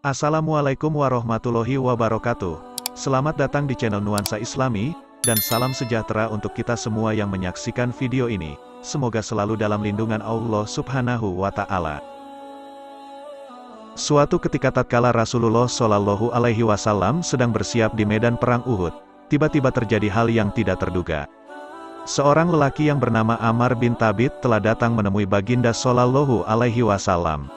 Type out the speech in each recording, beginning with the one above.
Assalamualaikum warahmatullahi wabarakatuh. Selamat datang di channel Nuansa Islami, dan salam sejahtera untuk kita semua yang menyaksikan video ini. Semoga selalu dalam lindungan Allah Subhanahu wa Ta'ala. Suatu ketika tatkala Rasulullah Shallallahu Alaihi Wasallam sedang bersiap di medan perang Uhud, tiba-tiba terjadi hal yang tidak terduga. Seorang lelaki yang bernama Ammar bin Thabit telah datang menemui Baginda Shallallahu Alaihi Wasallam.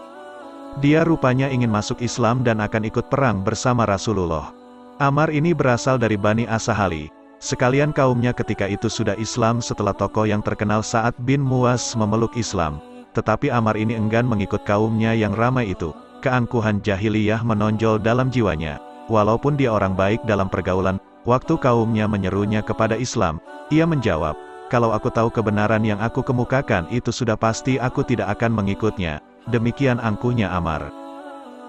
Dia rupanya ingin masuk Islam dan akan ikut perang bersama Rasulullah. Ammar ini berasal dari Bani Asahali. Sekalian kaumnya ketika itu sudah Islam setelah tokoh yang terkenal Sa'ad bin Mu'adz memeluk Islam. Tetapi Ammar ini enggan mengikut kaumnya yang ramai itu. Keangkuhan jahiliyah menonjol dalam jiwanya. Walaupun dia orang baik dalam pergaulan, waktu kaumnya menyerunya kepada Islam, ia menjawab, "Kalau aku tahu kebenaran yang aku kemukakan itu sudah pasti aku tidak akan mengikutnya." Demikian angkuhnya Ammar.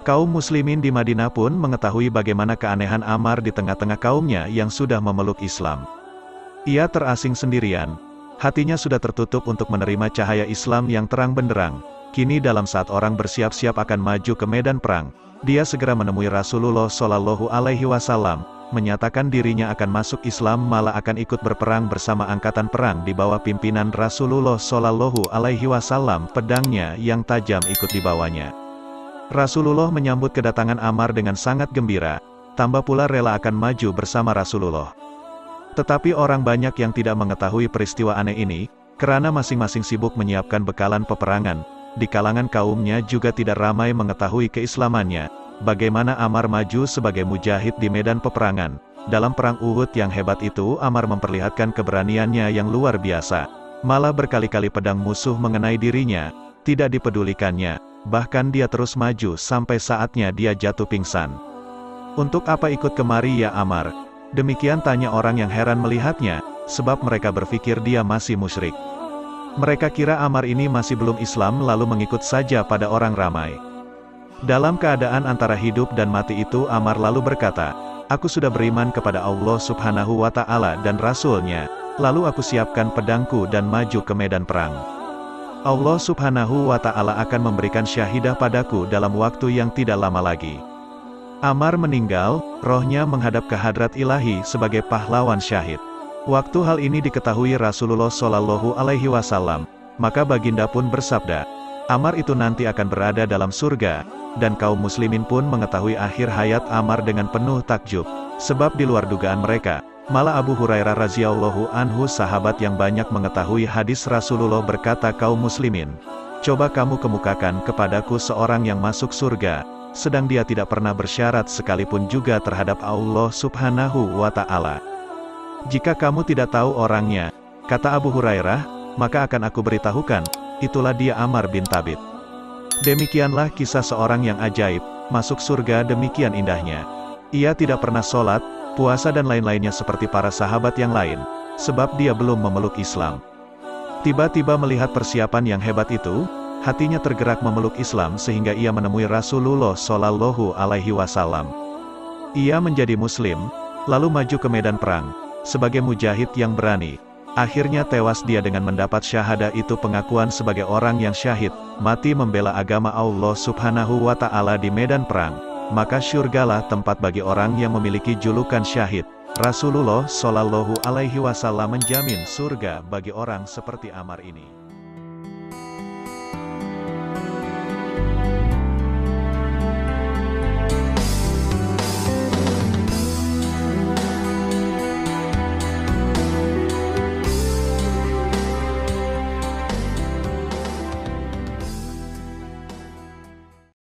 Kaum muslimin di Madinah pun mengetahui bagaimana keanehan Ammar di tengah-tengah kaumnya yang sudah memeluk Islam. Ia terasing sendirian. Hatinya sudah tertutup untuk menerima cahaya Islam yang terang benderang. Kini dalam saat orang bersiap-siap akan maju ke medan perang, dia segera menemui Rasulullah Shallallahu Alaihi Wasallam, menyatakan dirinya akan masuk Islam malah akan ikut berperang bersama angkatan perang di bawah pimpinan Rasulullah Shallallahu Alaihi Wasallam, pedangnya yang tajam ikut dibawanya. Rasulullah menyambut kedatangan Ammar dengan sangat gembira, tambah pula rela akan maju bersama Rasulullah. Tetapi orang banyak yang tidak mengetahui peristiwa aneh ini, karena masing-masing sibuk menyiapkan bekalan peperangan. Di kalangan kaumnya juga tidak ramai mengetahui keislamannya. Bagaimana Ammar maju sebagai mujahid di medan peperangan. Dalam perang Uhud yang hebat itu, Ammar memperlihatkan keberaniannya yang luar biasa. Malah berkali-kali pedang musuh mengenai dirinya, tidak dipedulikannya. Bahkan dia terus maju sampai saatnya dia jatuh pingsan. "Untuk apa ikut kemari ya Ammar?" Demikian tanya orang yang heran melihatnya, sebab mereka berpikir dia masih musyrik. Mereka kira Ammar ini masih belum Islam lalu mengikut saja pada orang ramai. Dalam keadaan antara hidup dan mati itu Ammar lalu berkata, "Aku sudah beriman kepada Allah Subhanahu wa Ta'ala dan Rasul-Nya, lalu aku siapkan pedangku dan maju ke medan perang. Allah Subhanahu wa Ta'ala akan memberikan syahidah padaku dalam waktu yang tidak lama lagi." Ammar meninggal, rohnya menghadap ke hadrat ilahi sebagai pahlawan syahid. Waktu hal ini diketahui Rasulullah Shallallahu Alaihi Wasallam, maka Baginda pun bersabda, "Ammar itu nanti akan berada dalam surga." Dan kaum muslimin pun mengetahui akhir hayat Ammar dengan penuh takjub, sebab di luar dugaan mereka, malah Abu Hurairah radhiyallahu anhu sahabat yang banyak mengetahui hadis Rasulullah berkata, "Kaum muslimin, coba kamu kemukakan kepadaku seorang yang masuk surga, sedang dia tidak pernah bersyarat sekalipun juga terhadap Allah Subhanahu wa Ta'ala. Jika kamu tidak tahu orangnya," kata Abu Hurairah, "maka akan aku beritahukan, itulah dia Ammar bin Thabit." Demikianlah kisah seorang yang ajaib, masuk surga demikian indahnya. Ia tidak pernah sholat, puasa dan lain-lainnya seperti para sahabat yang lain, sebab dia belum memeluk Islam. Tiba-tiba melihat persiapan yang hebat itu, hatinya tergerak memeluk Islam sehingga ia menemui Rasulullah Shallallahu Alaihi Wasallam. Ia menjadi muslim, lalu maju ke medan perang. Sebagai mujahid yang berani, akhirnya tewas dia dengan mendapat syahadah, itu pengakuan sebagai orang yang syahid, mati membela agama Allah Subhanahu wa Ta'ala di medan perang. Maka syurgalah tempat bagi orang yang memiliki julukan syahid. Rasulullah Shallallahu Alaihi Wasallam menjamin surga bagi orang seperti Ammar ini.